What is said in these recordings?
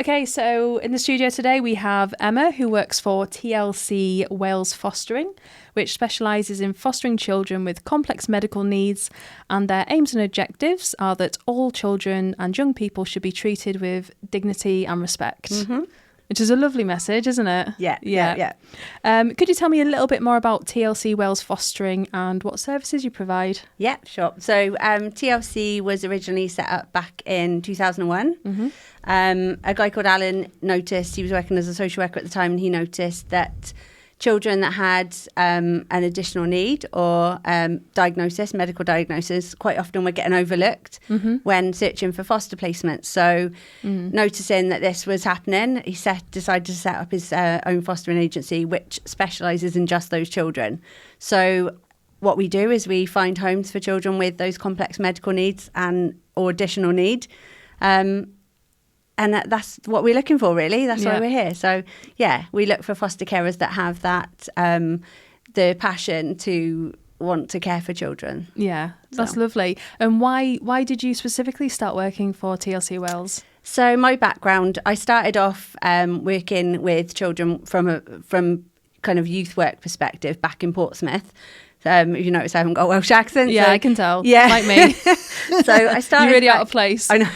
Okay, so in the studio today we have Emma, who works for TLC Wales Fostering, which specialises in fostering children with complex medical needs, and their aims and objectives are that all children and young people should be treated with dignity and respect. Mm-hmm. Which is a lovely message, isn't it? Yeah. Could you tell me a little bit more about TLC Wales Fostering and what services you provide? Yeah, sure. So TLC was originally set up back in 2001. Mm-hmm. A guy called Alan noticed, he was working as a social worker at the time, and he noticed that children that had an additional need or medical diagnosis, quite often were getting overlooked when searching for foster placements. So noticing that this was happening, he decided to set up his own fostering agency, which specialises in just those children. So what we do is we find homes for children with those complex medical needs or additional need. And that's what we're looking for, really. That's why we're here. So, yeah, we look for foster carers that have that, the passion to want to care for children. Yeah, that's lovely. And why did you specifically start working for TLC Wales? So my background, I started off working with children from kind of youth work perspective back in Portsmouth. If you notice, I haven't got a Welsh accent. Yeah, so, I can tell. Yeah. Like me. So I started... You're really out of place. I know.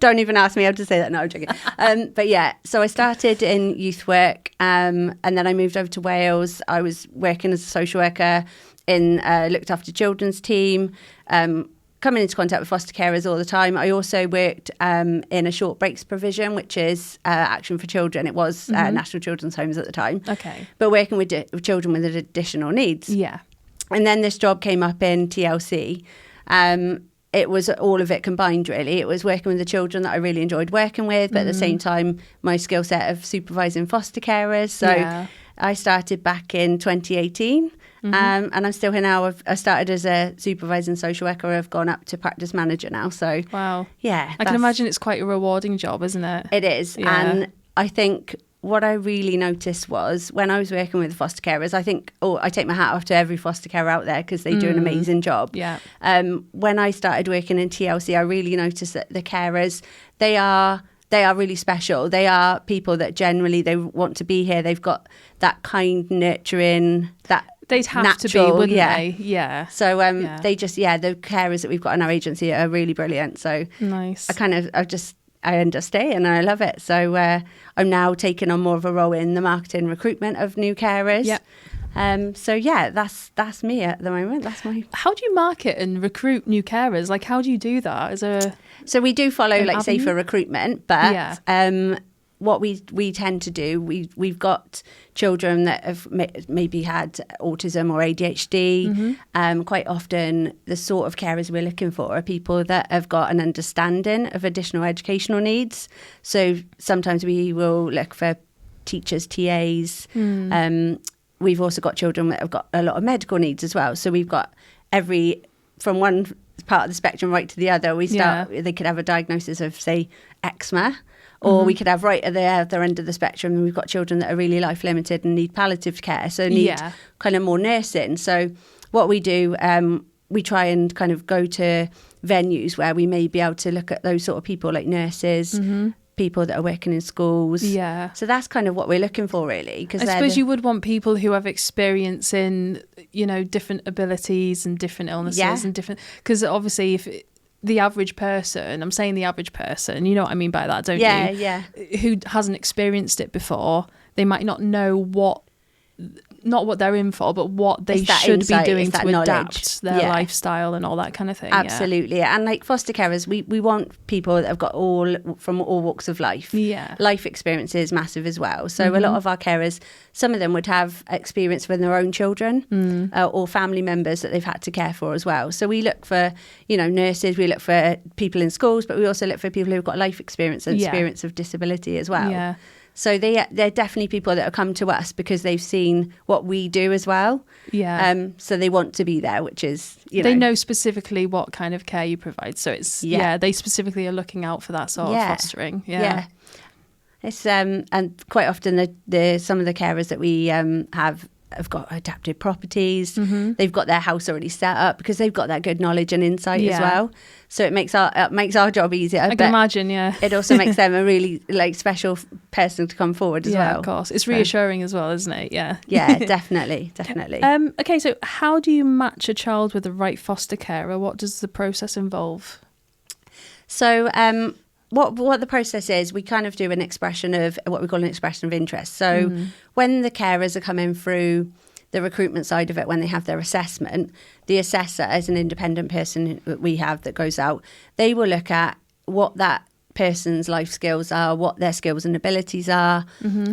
Don't even ask me how to say that. No, I'm joking. But yeah, so I started in youth work and then I moved over to Wales. I was working as a social worker in looked after children's team, coming into contact with foster carers all the time. I also worked in a short breaks provision, which is Action for Children. It was National Children's Homes at the time. Okay. But working with children with additional needs. Yeah. And then this job came up in TLC. It was all of it combined, really. It was working with the children that I really enjoyed working with, but at the same time, my skill set of supervising foster carers. So I started back in 2018. And I'm still here now. I started as a supervising social worker. I've gone up to practice manager now. So wow. Yeah. I can imagine it's quite a rewarding job, isn't it? It is. Yeah. And I think what I really noticed was when I was working with foster carers, I take my hat off to every foster carer out there because they do an amazing job. Yeah. When I started working in TLC, I really noticed that the carers, they are really special. They are people that generally they want to be here. They've got that kind, nurturing, that they'd have natural, to be, wouldn't they? Yeah. So they just, the carers that we've got in our agency are really brilliant. So nice. I end up staying and I love it. So I'm now taking on more of a role in the marketing recruitment of new carers. Yep. So yeah, that's me at the moment. That's my. How do you market and recruit new carers? Like, how do you do that? So we do follow avenue? safer recruitment, but what we tend to do, we've got children that have maybe had autism or ADHD. Quite often, the sort of carers we're looking for are people that have got an understanding of additional educational needs. So sometimes we will look for teachers, TAs. We've also got children that have got a lot of medical needs as well. So we've got from one part of the spectrum right to the other. They could have a diagnosis of, say, eczema. Or we could have right at the other end of the spectrum, and we've got children that are really life limited and need palliative care, so need kind of more nursing. So what we do, we try and kind of go to venues where we may be able to look at those sort of people, like nurses, people that are working in schools. Yeah. So that's kind of what we're looking for, really. I suppose you would want people who have experience in, different abilities and different illnesses and different, because obviously if the average person, I'm saying the average person, you know what I mean by that, don't you? Yeah. Who hasn't experienced it before, they might not know not what they're in for, but what they should be doing to adapt their lifestyle and all that kind of thing. Absolutely. Yeah. And like foster carers, we want people that have got from all walks of life. Yeah. Life experience is massive as well. So a lot of our carers, some of them would have experience with their own children or family members that they've had to care for as well. So we look for, nurses, we look for people in schools, but we also look for people who've got life experience and experience of disability as well. Yeah. So they're definitely people that have come to us because they've seen what we do as well. Yeah. So they want to be there, which is, They know specifically what kind of care you provide. So it's, they specifically are looking out for that sort of fostering. Yeah. It's and quite often some of the carers that we have have got adapted properties. They've got their house already set up because they've got that good knowledge and insight as well. So it makes our job easier. I can imagine, yeah. It also makes them a really like special person to come forward as well. Yeah, of course. It's reassuring as well, isn't it? Yeah. Yeah, definitely. Okay, so how do you match a child with the right foster carer? What does the process involve? So what the process is, we kind of do an expression of what we call an expression of interest. So when the carers are coming through the recruitment side of it, when they have their assessment, the assessor, as an independent person that we have that goes out, they will look at what that person's life skills are, what their skills and abilities are,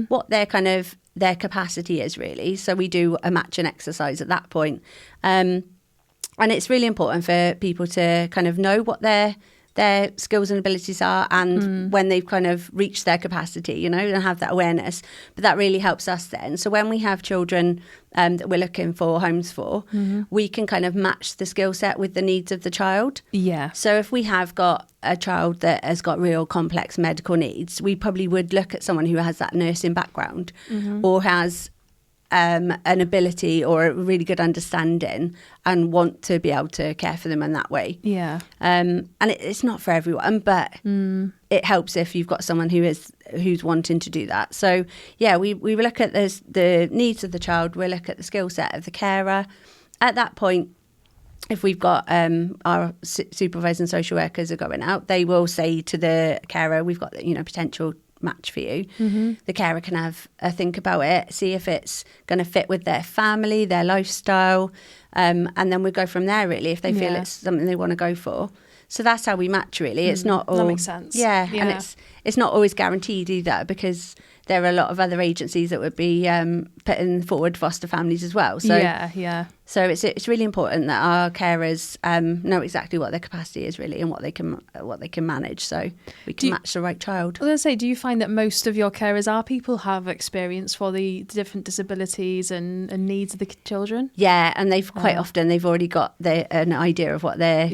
what their kind of their capacity is really. So we do a matching exercise at that point. And it's really important for people to kind of know what their skills and abilities are, and when they've kind of reached their capacity, and have that awareness. But that really helps us then. So when we have children that we're looking for homes for, we can kind of match the skill set with the needs of the child. Yeah. So if we have got a child that has got real complex medical needs, we probably would look at someone who has that nursing background or has an ability or a really good understanding and want to be able to care for them in that way. Yeah. And it's not for everyone, but it helps if you've got someone who's wanting to do that. So yeah, we look at the needs of the child, we look at the skill set of the carer. At that point, if we've got our supervisors and social workers are going out, they will say to the carer, we've got potential match for you. The carer can have a think about it, see if it's going to fit with their family, their lifestyle, and then we go from there really, if they feel it's something they want to go for. So that's how we match really. It's not all... That makes sense. Yeah, and it's not always guaranteed either, because there are a lot of other agencies that would be putting forward foster families as well. So So it's really important that our carers know exactly what their capacity is really and what they can manage, so we can match the right child. I was going to say, do you find that most of your carers are people who have experience for the different disabilities and needs of the children? Yeah, and they've quite often they've already got an idea of what they're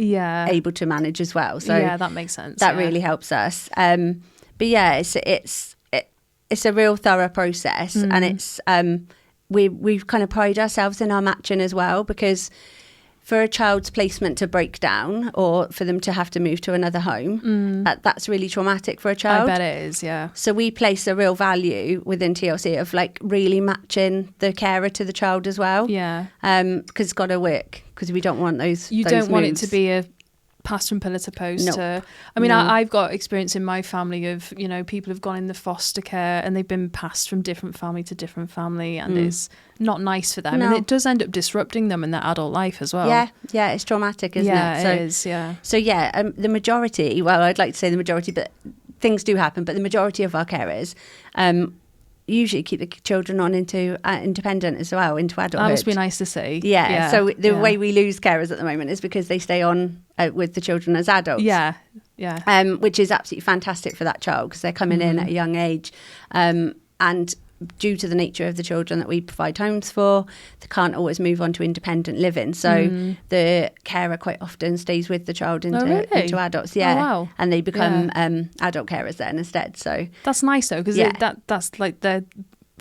able to manage as well. So yeah, that makes sense. That really helps us. But yeah, it's a real thorough process, and it's we've kind of pride ourselves in our matching as well, because for a child's placement to break down or for them to have to move to another home, that's really traumatic for a child. I bet it is, yeah. So we place a real value within TLC of like really matching the carer to the child as well. Yeah. Because it's got to work, because we don't want those. You don't want it to be a passed from pillar to post. I've got experience in my family of people have gone in the foster care and they've been passed from different family to different family, and it's not nice for them, and it does end up disrupting them in their adult life as well. Yeah, it's traumatic, isn't it? Yeah, it is. Yeah. So yeah, the majority, well, I'd like to say the majority, but things do happen, but the majority of our carers usually keep the children on into independent as well, into adulthood. That must be nice to see. Yeah. So the way we lose carers at the moment is because they stay on with the children as adults. Yeah. Which is absolutely fantastic for that child, because they're coming in at a young age, and due to the nature of the children that we provide homes for, they can't always move on to independent living. So the carer quite often stays with the child into adults. Yeah. Oh, wow. And they become adult carers then instead. So that's nice though, because that's like their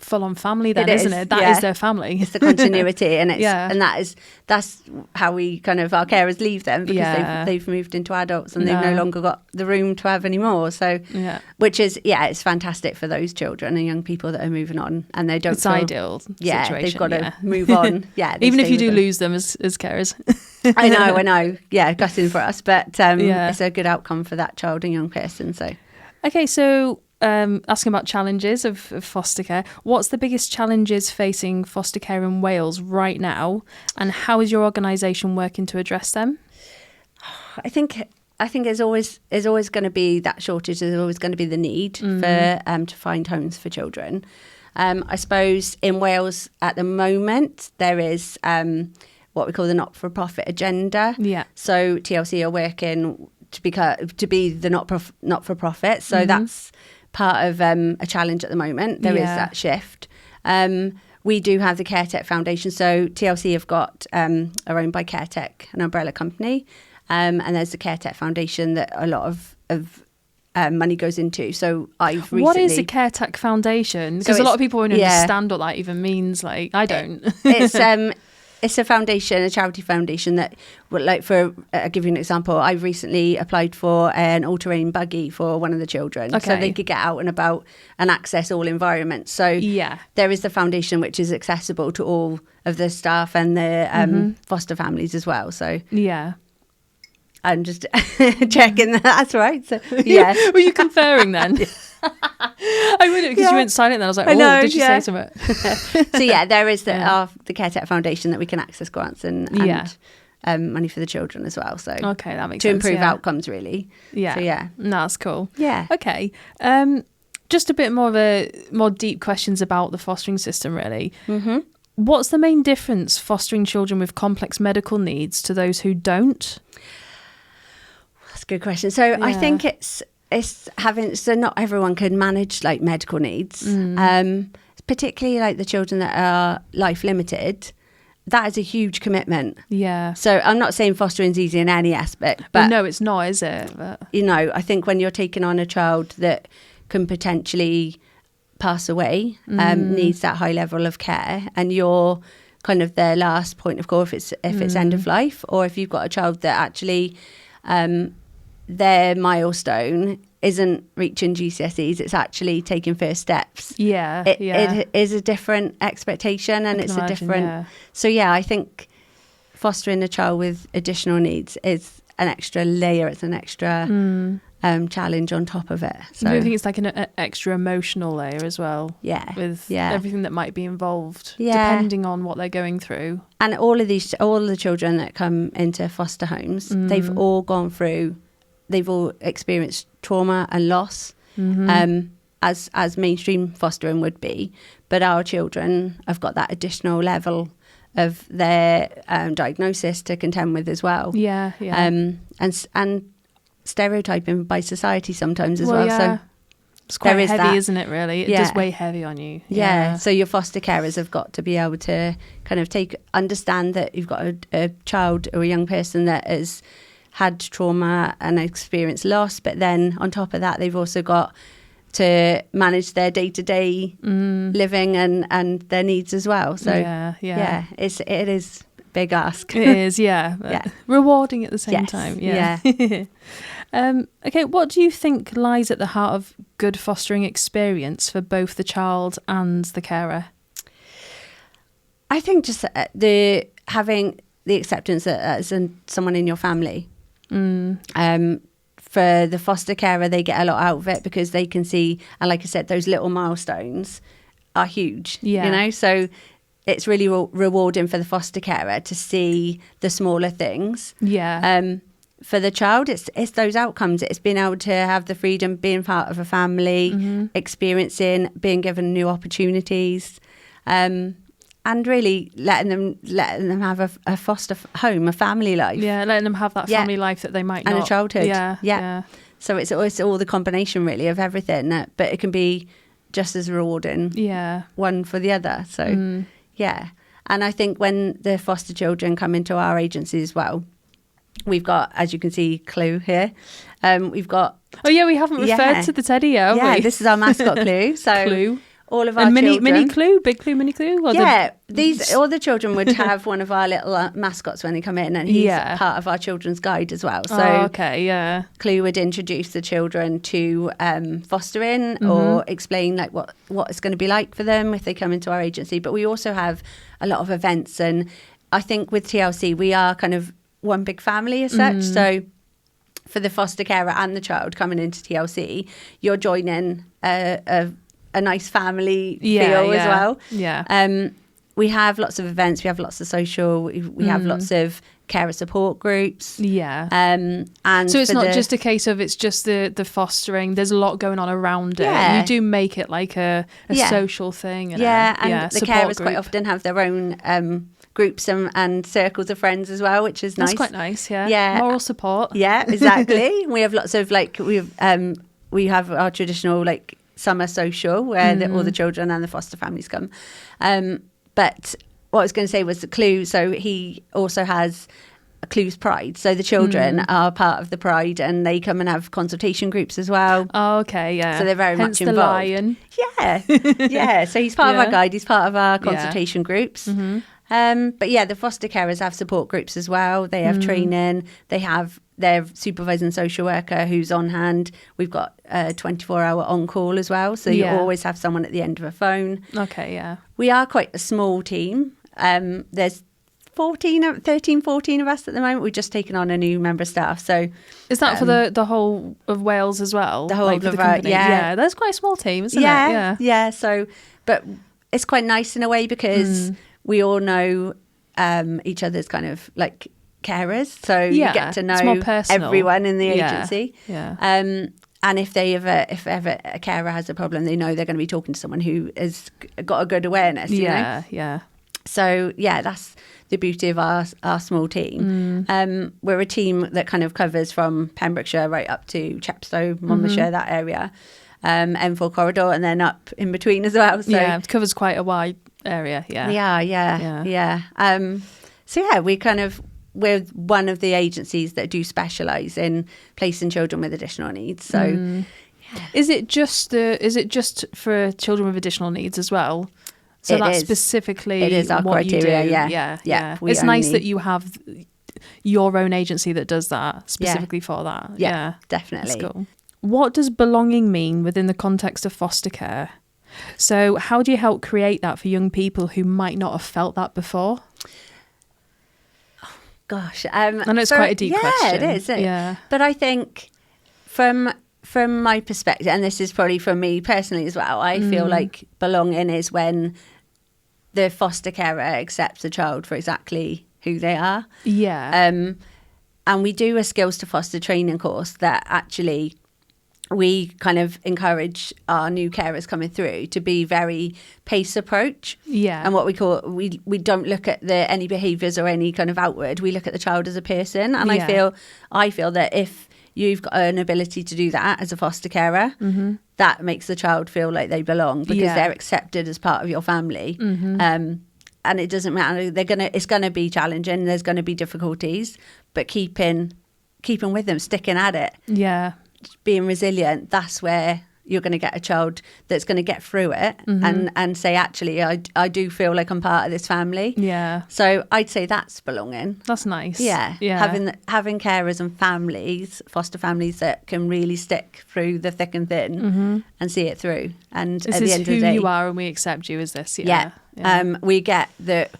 full-on family then, isn't it? That is their family. It's the continuity, and that's how we kind of, our carers leave them, because they've moved into adults and they've no longer got the room to have any more. So which is it's fantastic for those children and young people that are moving on, and they don't it's ideal situation. They've got to move on. Even if you do lose them as carers. I know. Yeah, gutting for us, but it's a good outcome for that child and young person. So okay, so asking about challenges of foster care. What's the biggest challenges facing foster care in Wales right now, and how is your organisation working to address them? I think there's always going to be that shortage. There's always going to be the need for to find homes for children. I suppose in Wales at the moment there is what we call the not-for-profit agenda. Yeah. So TLC are working to be the not-for-profit. So that's part of a challenge at the moment. There is that shift. We do have the CareTech Foundation. So TLC have got are owned by CareTech, an umbrella company, and there's the CareTech Foundation that a lot of money goes into. So I've recently... What is a Care Tech Foundation? Because a lot of people won't understand what that even means. Like, I don't. It's a foundation, a charity foundation that, like, I'll give you an example. I've recently applied for an all-terrain buggy for one of the children, so they could get out and about and access all environments. So there is the foundation which is accessible to all of the staff and the foster families as well. So I'm just checking that's right. So were you conferring then? I wouldn't, because you went silent then. I was like, did you say something? So there is the Care Tech Foundation that we can access grants and money for the children as well. So that makes sense. To improve outcomes, really. Yeah. So No, that's cool. Yeah. Okay. Just a bit more deep questions about the fostering system, really. Mm-hmm. What's the main difference fostering children with complex medical needs to those who don't? That's a good question. So I think it's having, so not everyone can manage like medical needs, particularly like the children that are life limited. That is a huge commitment. Yeah. So I'm not saying fostering's easy in any aspect, but no, it's not, is it? But... I think when you're taking on a child that can potentially pass away, needs that high level of care, and you're kind of their last point of call if it's end of life, or if you've got a child that actually their milestone isn't reaching GCSEs, it's actually taking first steps. It is a different expectation, and it's a different. So I think fostering a child with additional needs is an extra layer. It's an extra challenge on top of it. So I think it's like an extra emotional layer as well. With everything that might be involved, depending on what they're going through. And all the children that come into foster homes, they've all gone through. They've all experienced trauma and loss, as mainstream fostering would be. But our children have got that additional level of their diagnosis to contend with as well. And stereotyping by society sometimes as well. So it's quite heavy, isn't it, really? It does weigh heavy on you. So your foster carers have got to be able to kind of understand that you've got a child or a young person that has had trauma and experienced loss, but then on top of that they've also got to manage their day-to-day living and their needs as well. So it is a big ask. It is, rewarding at the same time. Okay, what do you think lies at the heart of good fostering experience for both the child and the carer? I think just having the acceptance that as someone in your family. For the foster carer, they get a lot out of it because they can see, and like I said, those little milestones are huge. So it's really rewarding for the foster carer to see the smaller things. For the child, it's those outcomes. It's being able to have the freedom, being part of a family, experiencing, being given new opportunities. And really letting them have a foster home, a family life. Letting them have that family life that they might not. And a childhood. So it's all the combination really of everything. But it can be just as rewarding. One for the other. So and I think when the foster children come into our agency as well, we've got, as you can see, Clue here. We've got. We haven't referred to the teddy, have we? This is our mascot Clue. So Clue. All of our children. Mini Clue, Big Clue, Mini Clue? All the children would have one of our little mascots when they come in, and he's part of our children's guide as well. So Clue would introduce the children to fostering or explain like what it's going to be like for them if they come into our agency. But we also have a lot of events, and I think with TLC we are kind of one big family as such. So for the foster carer and the child coming into TLC, you're joining a nice family feel as well. We have lots of events. We have lots of social. We have lots of carer support groups. And so it's not just a case of it's just the fostering. There's a lot going on around it. You do make it like a social thing. And the carers quite often have their own groups and circles of friends as well, which is nice. That's quite nice. Moral support. Exactly. We have lots of we have our traditional summer social where all the children and the foster families come. But what I was going to say was the Clue. So he also has Clues Pride. So the children are part of the Pride, and they come and have consultation groups as well. Oh, okay, yeah. So they're very Hence much involved. The lion. Yeah, yeah. So he's part of our guide. He's part of our consultation groups. But yeah, the foster carers have support groups as well. They have training. They have their supervising social worker who's on hand. We've got a 24-hour on-call as well. So you always have someone at the end of a phone. Okay, yeah. We are quite a small team. There's 14 of us at the moment. We've just taken on a new member of staff. So is that for the whole of Wales as well? The whole of the company? Yeah. That's quite a small team, isn't it? Yeah. So, but it's quite nice in a way because we all know each other's kind of like carers. So you get to know everyone in the agency. Yeah. And if ever a carer has a problem, they know they're going to be talking to someone who has got a good awareness. You know? Yeah. So yeah, that's the beauty of our small team. We're a team that kind of covers from Pembrokeshire right up to Chepstow, Monmouthshire, that area, M4 corridor, and then up in between as well. So yeah, it covers quite a wide area. Yeah. So yeah, we're one of the agencies that do specialise in placing children with additional needs. So is it just for children with additional needs as well? So that's specifically it is our criteria. Yeah. It's nice that you have your own agency that does that specifically for that. Yeah, definitely. That's cool. What does belonging mean within the context of foster care? So how do you help create that for young people who might not have felt that before? Gosh, I know it's quite a deep question. Yeah, it is. Yeah, but I think from my perspective, and this is probably from me personally as well, I feel like belonging is when the foster carer accepts a child for exactly who they are. Yeah. And we do a skills to foster training course that actually we kind of encourage our new carers coming through to be very pace approach. Yeah. And what we call, we don't look at any behaviours or any kind of outward. We look at the child as a person. And I feel that if you've got an ability to do that as a foster carer, that makes the child feel like they belong because they're accepted as part of your family. And it doesn't matter. It's gonna be challenging. There's gonna be difficulties, but keeping with them, sticking at it. Yeah. Being resilient, that's where you're going to get a child that's going to get through it and say, actually, I do feel like I'm part of this family. Yeah. So I'd say that's belonging. That's nice. Yeah. Having carers and families, foster families that can really stick through the thick and thin and see it through. And this at the end of the day, is who you are and we accept you as this. Yeah. We get that.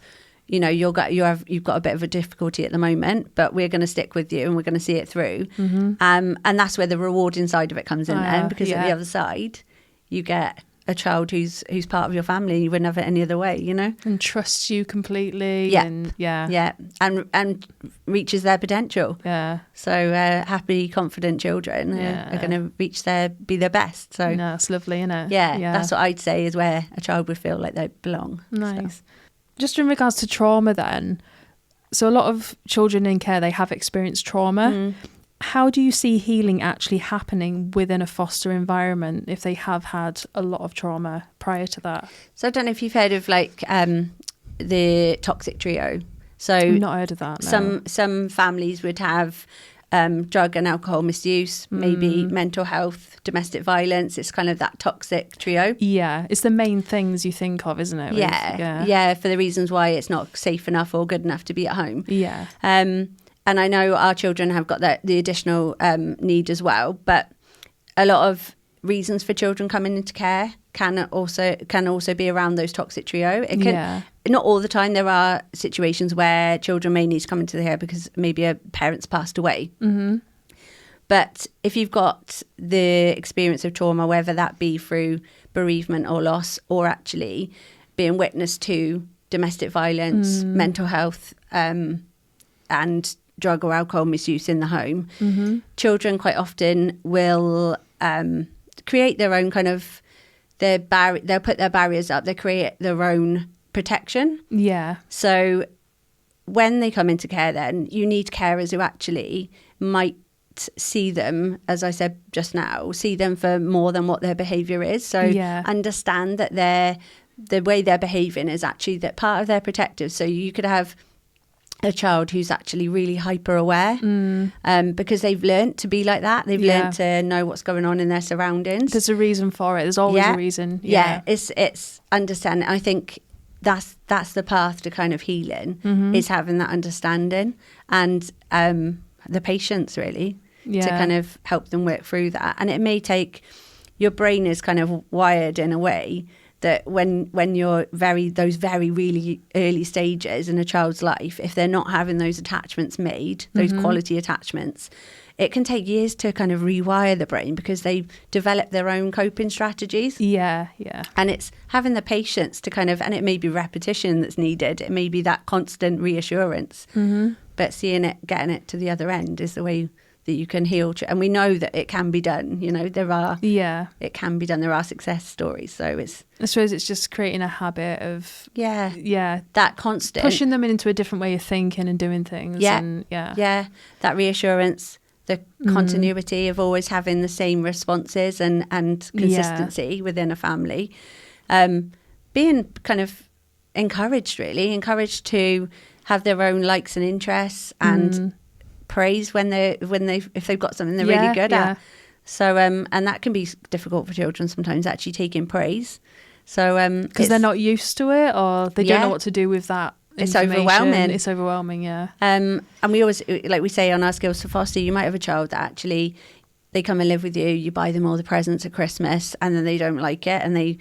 You know, you've got a bit of a difficulty at the moment, but we're going to stick with you and we're going to see it through. And that's where the rewarding side of it comes in then, because at the other side, you get a child who's part of your family. You wouldn't have it any other way, you know? And trusts you completely. Yeah. And reaches their potential. Yeah. So happy, confident children are going to be their best. So no, it's lovely, isn't it? Yeah. That's what I'd say is where a child would feel like they belong. Nice. So. Just in regards to trauma then, so a lot of children in care, they have experienced trauma. How do you see healing actually happening within a foster environment if they have had a lot of trauma prior to that? So I don't know if you've heard of like the toxic trio. So I've not heard of that. No. Some families would have drug and alcohol misuse, maybe mental health, domestic violence. It's kind of that toxic trio. Yeah, it's the main things you think of, isn't it? Yeah, for the reasons why it's not safe enough or good enough to be at home. Yeah. And I know our children have got the additional need as well, but a lot of reasons for children coming into care can also be around those toxic trio. It can not all the time. There are situations where children may need to come into the care because maybe a parent's passed away. But if you've got the experience of trauma, whether that be through bereavement or loss, or actually being witness to domestic violence, mental health, and drug or alcohol misuse in the home, children quite often will create their own kind of they'll put their barriers up. They create their own protection. Yeah. So when they come into care, then you need carers who actually might see them, as I said just now, see them for more than what their behaviour is. So understand that the way they're behaving is actually that part of their protective. So you could have a child who's actually really hyper aware, because they've learnt to be like that. They've learnt to know what's going on in their surroundings. There's a reason for it. There's always a reason. Yeah, it's understanding. I think that's the path to kind of healing, is having that understanding and the patience, really, to kind of help them work through that. And it may take, your brain is kind of wired in a way that when you're those very really early stages in a child's life, if they're not having those attachments made, those quality attachments, it can take years to kind of rewire the brain because they've developed their own coping strategies. Yeah. And it's having the patience to kind of, and it may be repetition that's needed. It may be that constant reassurance. But seeing it, getting it to the other end is the way that you can heal. And we know that it can be done. You know, it can be done. There are success stories. So I suppose it's just creating a habit of that constant pushing them into a different way of thinking and doing things. That reassurance, the continuity of always having the same responses and consistency within a family, being kind of encouraged to have their own likes and interests and praise if they've got something they're really good at. So and that can be difficult for children sometimes, actually taking praise. So because they're not used to it, or they don't know what to do with that. It's overwhelming. It's overwhelming, yeah. And we always, like we say on our Skills to Foster, you might have a child that actually, they come and live with you, you buy them all the presents at Christmas, and then they don't like it, and they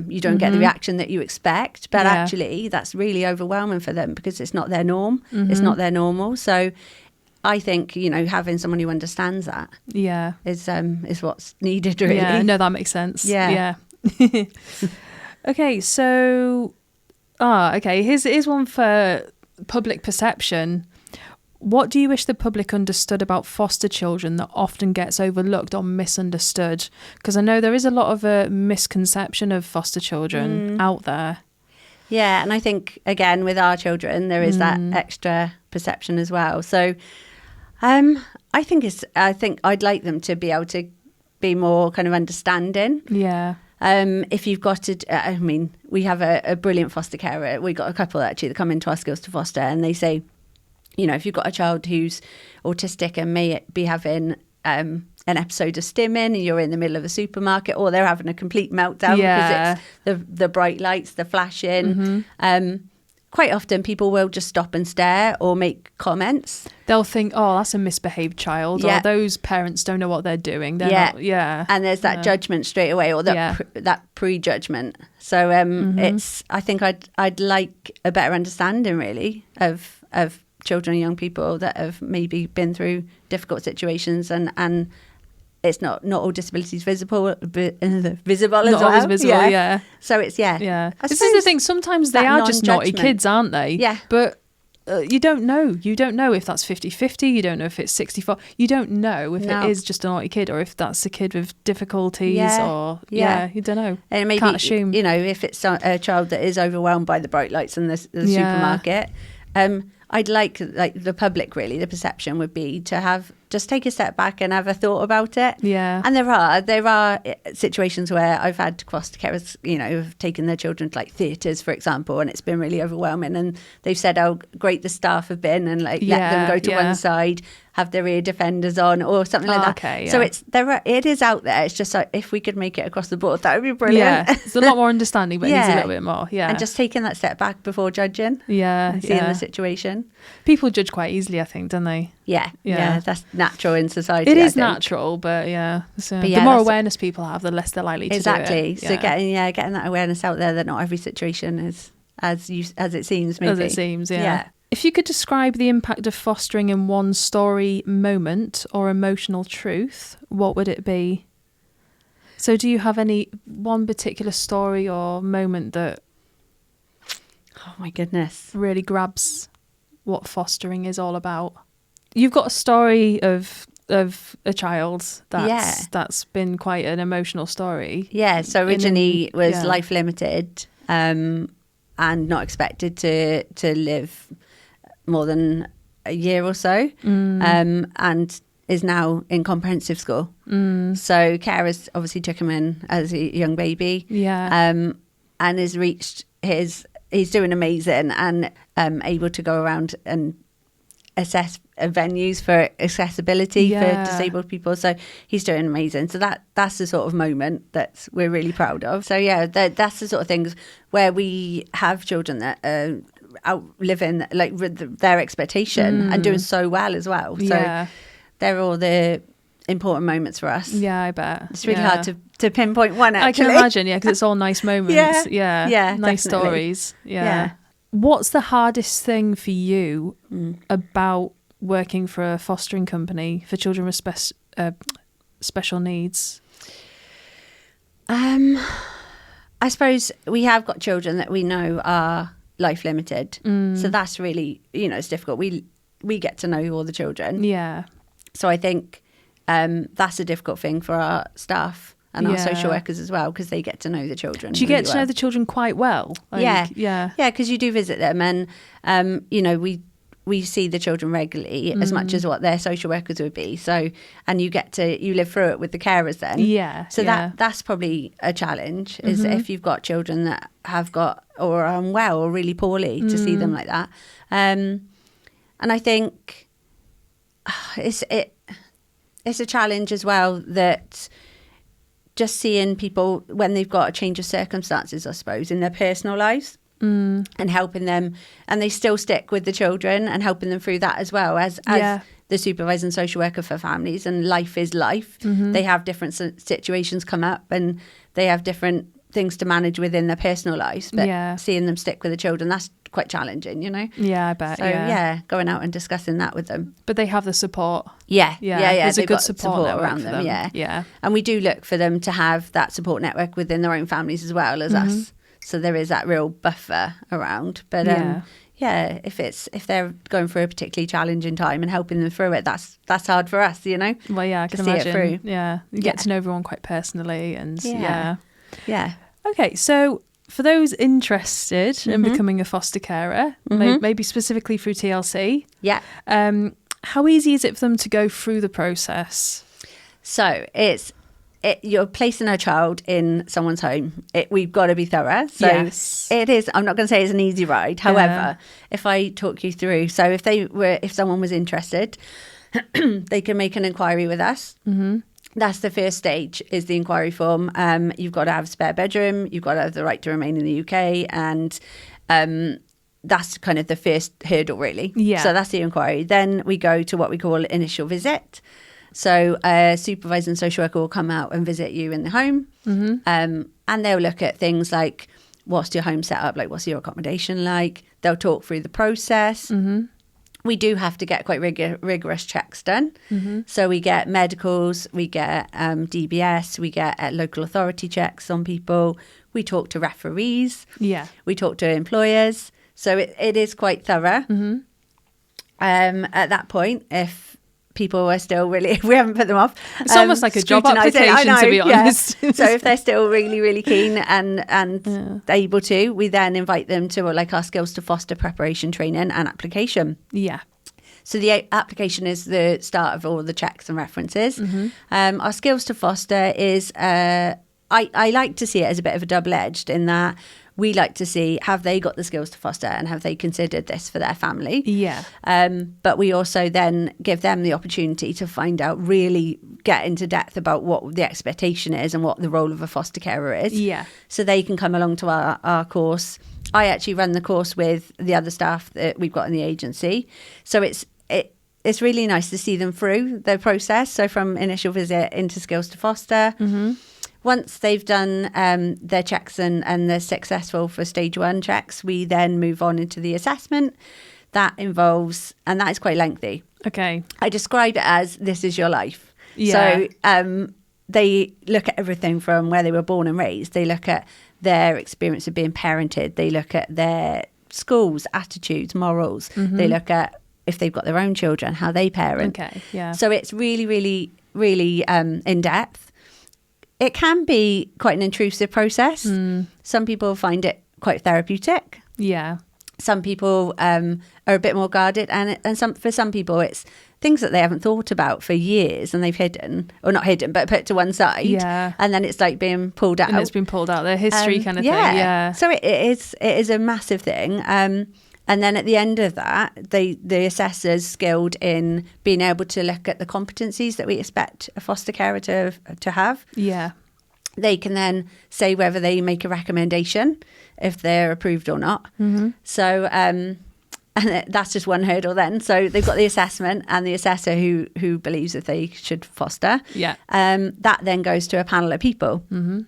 you don't get the reaction that you expect. But actually, that's really overwhelming for them because it's not their norm. It's not their normal. So I think, you know, having someone who understands that is what's needed, really. Yeah, no, that makes sense. Yeah. Okay, so here's one for public perception. What do you wish the public understood about foster children that often gets overlooked or misunderstood? Because I know there is a lot of a misconception of foster children out there. Yeah, and I think, again, with our children, there is that extra perception as well. So I think I'd like them to be able to be more kind of understanding. Yeah. If you've got we have a brilliant foster carer. We got a couple actually that come into our Skills to Foster, and they say, you know, if you've got a child who's autistic and may be having an episode of stimming, and you're in the middle of a supermarket, or they're having a complete meltdown because it's the bright lights, the flashing. Quite often people will just stop and stare or make comments. They'll think, oh, that's a misbehaved child, or those parents don't know what they're doing. They're not, and there's that judgment straight away, or that prejudgment. So I think I'd like a better understanding, really, of children and young people that have maybe been through difficult situations, and it's not all disabilities visible as well. Not always visible, yeah. So it's This is the thing. Sometimes they are just naughty kids, aren't they? Yeah. But you don't know. You don't know if that's 50-50. You don't know if it's 64. You don't know if it is just a naughty kid, or if that's a kid with difficulties, or you don't know. And maybe, can't assume. You know, if it's a child that is overwhelmed by the bright lights in the supermarket. I'd like the public, really, the perception would be to just take a step back and have a thought about it. Yeah. And there are situations where I've had foster carers, you know, have taken their children to like theatres, for example, and it's been really overwhelming. And they've said how great the staff have been, and let them go to one side, have their ear defenders on, or something like that. Okay, so it is out there. It's just like, if we could make it across the board, that would be brilliant. Yeah, it's a lot more understanding, but it needs a little bit more. Yeah, and just taking that step back before judging. Yeah, and seeing the situation. People judge quite easily, I think, don't they? Yeah, that's natural in society. It is natural, but the more awareness people have, the less they're likely to do it. Exactly. So getting that awareness out there that not every situation is as it seems. Maybe. As it seems, yeah. If you could describe the impact of fostering in one story, moment, or emotional truth, what would it be? So do you have one particular story or moment that, oh my goodness, really grabs what fostering is all about? You've got a story of a child that's been quite an emotional story. Yeah, so originally was life limited and not expected to live more than a year or so, and is now in comprehensive school. So carers obviously took him in as a young baby, and has reached his he's doing amazing and able to go around and assess venues for accessibility for disabled people. So he's doing amazing. So that's the sort of moment that we're really proud of. So yeah, that's the sort of things where we have children that are outliving like their expectation and doing so well as well. So they're all the important moments for us. Yeah, I bet. It's really hard to pinpoint one, actually. I can imagine, because it's all nice moments. Yeah, nice definitely. stories. Yeah. What's the hardest thing for you about working for a fostering company for children with special needs? I suppose we have got children that we know are life limited. So that's really, it's difficult. We get to know all the children. Yeah. So I think that's a difficult thing for our staff and our social workers as well, because they get to know the children. Do you get to know the children quite well? Yeah, because you do visit them, and we see the children regularly as much as what their social workers would be. So, and you live through it with the carers then. Yeah. So that's probably a challenge, is if you've got children that have got or are unwell or really poorly, to see them like that. And I think it's a challenge as well, that just seeing people when they've got a change of circumstances, I suppose, in their personal lives, and helping them, and they still stick with the children and helping them through that as well as the supervising social worker for families. And life is life. They have different situations come up, and they have different things to manage within their personal lives. But seeing them stick with the children, that's quite challenging, Yeah, I bet. So going out and discussing that with them. But they have the support. Yeah. There's a good got support around them. Yeah. And we do look for them to have that support network within their own families as well as us. So there is that real buffer around. But if they're going through a particularly challenging time and helping them through it, that's hard for us, Well, yeah, I can imagine. See it through. Yeah, you get to know everyone quite personally, and yeah. Okay, so for those interested in becoming a foster carer, maybe specifically through TLC, how easy is it for them to go through the process? So you're placing a child in someone's home. We've got to be thorough. So it is. I'm not going to say it's an easy ride. However, if I talk you through, so if someone was interested, they can make an inquiry with us. That's the first stage, is the inquiry form. You've got to have a spare bedroom. You've got to have the right to remain in the UK. And that's kind of the first hurdle, really. Yeah. So that's the inquiry. Then we go to what we call initial visit. So a supervising social worker will come out and visit you in the home. And they'll look at things like, what's your home set up? Like, what's your accommodation like? They'll talk through the process. We do have to get quite rigorous checks done. So we get medicals, we get DBS, we get local authority checks on people. We talk to referees. Yeah. We talk to employers. So it is quite thorough. At that point, if people are still really, we haven't put them off. It's almost like a job application, to be honest. So if they're still really, really keen and able to, we then invite them to our Skills to Foster preparation training and application. Yeah. So the application is the start of all the checks and references. Our Skills to Foster is, I like to see it as a bit of a double-edged, in that we like to see, have they got the skills to foster, and have they considered this for their family? Yeah. But we also then give them the opportunity to find out, really get into depth about what the expectation is and what the role of a foster carer is. Yeah. So they can come along to our course. I actually run the course with the other staff that we've got in the agency. So it's really nice to see them through the process. So from initial visit into skills to foster. Once they've done their checks and they're successful for stage 1 checks, we then move on into the assessment. That involves, and that is quite lengthy. Okay. I describe it as, this is your life. Yeah. So they look at everything from where they were born and raised. They look at their experience of being parented. They look at their schools, attitudes, morals. They look at, if they've got their own children, how they parent. Okay, yeah. So it's really, really, really in depth. It can be quite an intrusive process. Some people find it quite therapeutic. Yeah. Some people are a bit more guarded, and for some people it's things that they haven't thought about for years and they've hidden, or not hidden, but put to one side. Yeah. And then it's like being pulled out. And it's been pulled out, their history kind of thing. Yeah. So it is a massive thing. And then at the end of that, the assessor's skilled in being able to look at the competencies that we expect a foster carer to have. Yeah. They can then say whether they make a recommendation, if they're approved or not. Mm-hmm. So and that's just one hurdle then. So they've got the assessment and the assessor who believes that they should foster. Yeah. That then goes to a panel of people. Mm-hmm.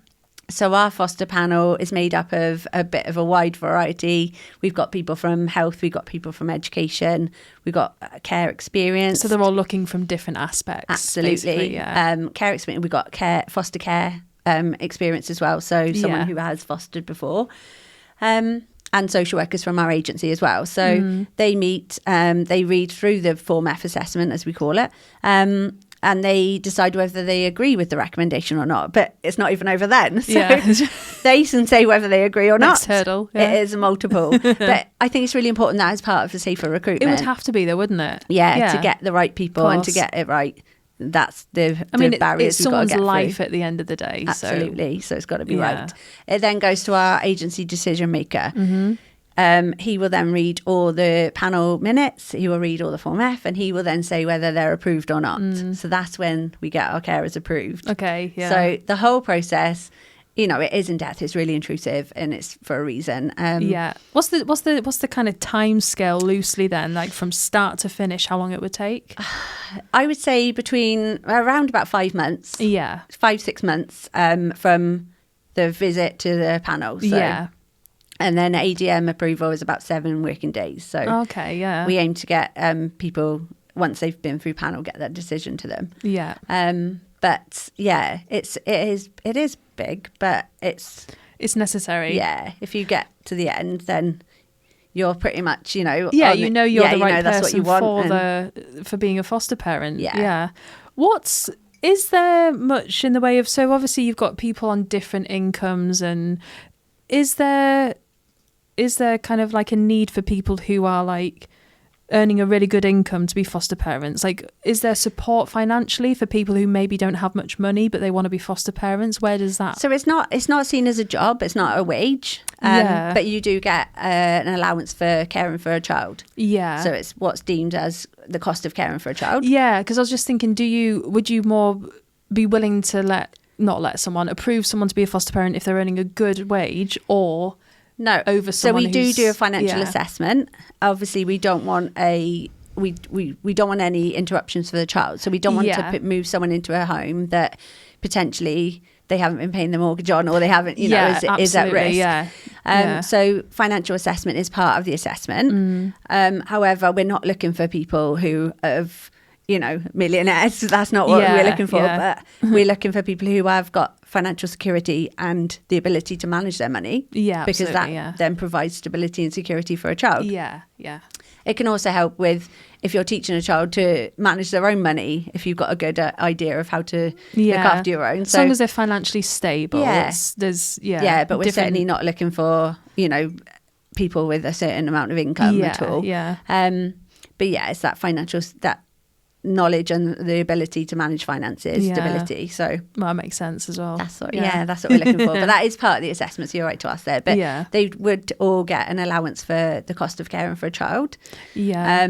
So our foster panel is made up of a bit of a wide variety. We've got people from health, we've got people from education, we've got care experience. So they're all looking from different aspects. Absolutely. Yeah. Care experience, we've got foster care experience as well. So someone who has fostered before. And social workers from our agency as well. So they meet, they read through the Form F assessment, as we call it, and they decide whether they agree with the recommendation or not. But it's not even over then. So they can say whether they agree or not. Next hurdle. Yeah. It is multiple. But I think it's really important that as part of the safer recruitment. It would have to be though, wouldn't it? Yeah, to get the right people and to get it right. That's the barriers it's we've got to get someone's life through. at the end of the day. Absolutely. So it's got to be right. It then goes to our agency decision maker. Mm-hmm. He will then read all the panel minutes, he will read all the Form F, and he will then say whether they're approved or not. So that's when we get our carers approved. Okay, yeah. So the whole process, it is in depth, it's really intrusive, and it's for a reason. What's the kind of time scale loosely then, like from start to finish, how long it would take? I would say around about 5 months. Yeah. 5-6 months from the visit to the panel. So. Yeah. And then ADM approval is about 7 working days. So okay, yeah. We aim to get people, once they've been through panel, get that decision to them. Yeah. But yeah, it is big, but it's necessary. Yeah. If you get to the end, then you're pretty much, you're the right that's what you want for being a foster parent. Yeah. Is there much in the way of, so obviously you've got people on different incomes, and is there kind of like a need for people who are like earning a really good income to be foster parents? Like, is there support financially for people who maybe don't have much money but they want to be foster parents? Where does that? So it's not seen as a job. It's not a wage. But you do get an allowance for caring for a child. Yeah. So it's what's deemed as the cost of caring for a child. Yeah, because I was just thinking, would you more be willing to approve someone to be a foster parent if they're earning a good wage, or no, over someone? So we do a financial assessment. Obviously, we don't want we don't want any interruptions for the child. So we don't want to move someone into a home that potentially they haven't been paying the mortgage on, or they haven't, is at risk. Yeah. So financial assessment is part of the assessment. However, we're not looking for people who have, millionaires. That's not what we're looking for. But we're looking for people who have got financial security and the ability to manage their money. Yeah, because that then provides stability and security for a child. Yeah, yeah. It can also help with if you're teaching a child to manage their own money, if you've got a good idea of how to look after your own. As long as they're financially stable. Yeah. But we're certainly not looking for, people with a certain amount of income at all. Yeah. But yeah, it's that financial, that knowledge and the ability to manage finances, stability. So that makes sense as well. That's what we're looking for. But that is part of the assessment. So you're right to ask there. But they would all get an allowance for the cost of caring for a child. Yeah.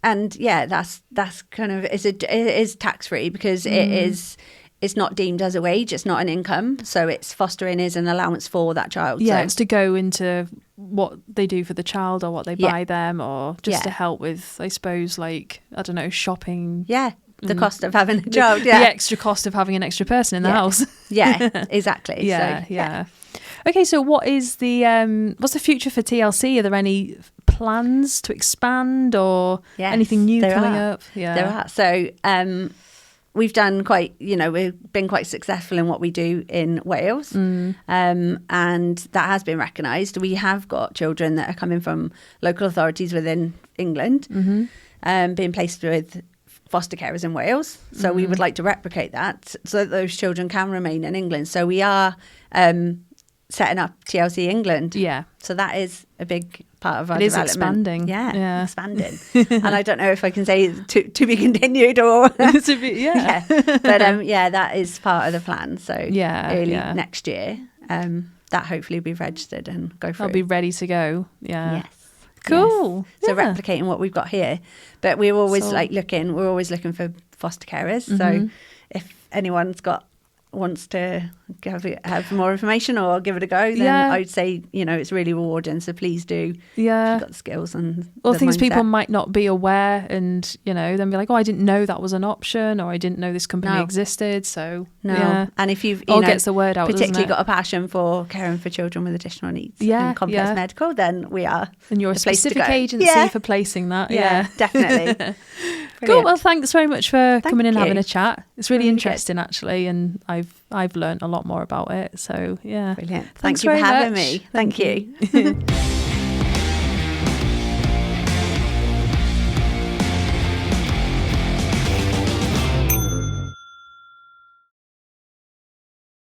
And that's kind of it is tax free because it's not deemed as a wage. It's not an income. So it's fostering is an allowance for that child. Yeah, so it's to go into what they do for the child, or what they buy them, or just to help with, I suppose, like, I don't know, shopping. Yeah, the cost of having a child. The extra cost of having an extra person in the house. Yeah, exactly. Yeah. Okay, so what's the future for TLC? Are there any plans to expand or anything new coming up? Yeah, there are. So we've done we've been quite successful in what we do in Wales, and that has been recognised. We have got children that are coming from local authorities within England, being placed with foster carers in Wales. So we would like to replicate that so that those children can remain in England. So we are setting up TLC England. Yeah. So that is a big part of our it is development. expanding. Yeah, expanding. And I don't know if I can say to be continued or yeah. But that is part of the plan. So early next year, that hopefully will be registered and go through. I'll be ready to go. Yeah. Yes. Cool. Yes. So replicating what we've got here, but we're always looking for foster carers. So if anyone's wants to have more information or give it a go, then I'd say, it's really rewarding. So please do. Yeah. If you've got the skills and things mindset. People might not be aware, and, then be like, oh, I didn't know that was an option, or I didn't know this company existed. So, And if you've, gets the word out, particularly got a passion for caring for children with additional needs and complex medical, then we are. And you're a specific agency for placing that. Yeah, definitely. Cool. Well, thanks very much for coming in and having a chat. It's really interesting, actually, and I've learned a lot more about it. So, yeah. Brilliant. Thank you for having me. Thank you.